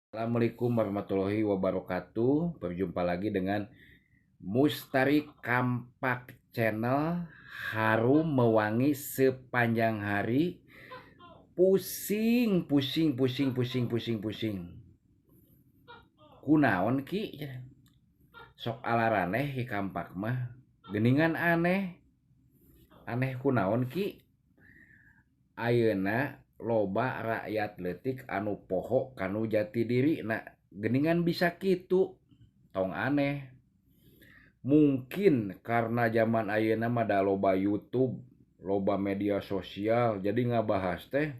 Assalamualaikum warahmatullahi wabarakatuh. Berjumpa lagi dengan Mustari Kampak Channel. Harum mewangi sepanjang hari. Pusing. Kunaon ki? Sok alaraneh ki kampak mah. Geningan aneh. Aneh kunaon ki? Ayeuna loba rakyat leutik anu poho kanu jati diri. Nah, geningan bisa kitu. Tong aneh. Mungkin karena zaman ayeuna mah da loba YouTube, loba media sosial, jadi ngabahas teh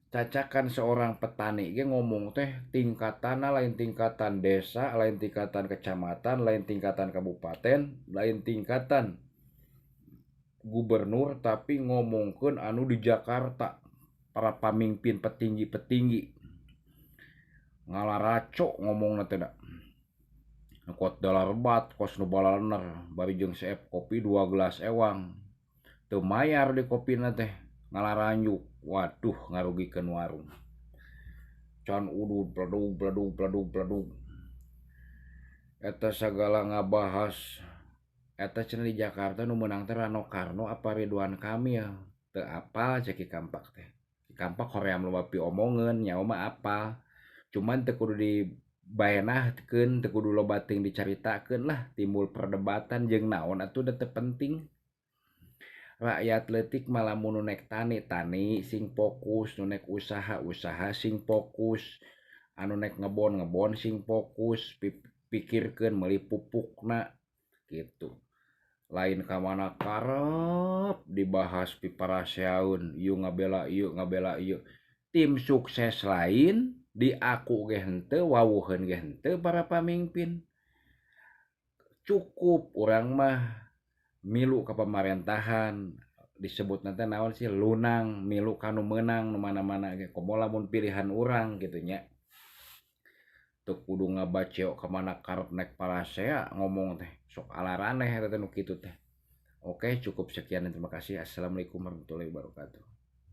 cacakan seorang petani ge ngomong teh tingkatan lain tingkatan desa, lain tingkatan kecamatan, lain tingkatan kabupaten, lain tingkatan gubernur, tapi ngomongkeun anu di Jakarta para pamimpin petinggi-petinggi ngalaraco ngomongna teh da. Kuat dalar bat kos nu balaner bari jeung seep kopi 2 gelas ewang teu mayar di kopina teh ngalaranjuk. Waduh, ngarugikeun warung can udud pledug eta sagala ngabahas. Eta cenah di Jakarta nu meunang teh Rano Karno apa Ridwan Kamil, teu apal cek ki kampak teh. Kampak hoream loba piomongeun nyawa mah apal, cuman teu kudu dibaenahkeun, teu kudu loba teuing dicaritakeun lah, timbul perdebatan jeung naon atuh da teu penting. Rakyat leutik mah lamun nu nek tani sing fokus, nu nek usaha sing fokus, anu nek ngebon sing fokus, pikirkeun meuli pupukna gitu. Lain ka mana karep dibahas piparaseaun, ieu ngabela ieu. Tim sukses lain diaku ge henteu, wawuheun ge henteu para pamimpin. Cukup urang mah milu ka pamarentahan disebut nanti naon sih lunang, milu kanu menang nu mana-mana ge komo lamun pilihan urang gitu nya. Teu kudu ngabaceo ka mana karep nek parasea ngomong teh sok alaraneh eta nu kitu teh. Oke, cukup sekian dan terima kasih. Assalamualaikum warahmatullahi wabarakatuh.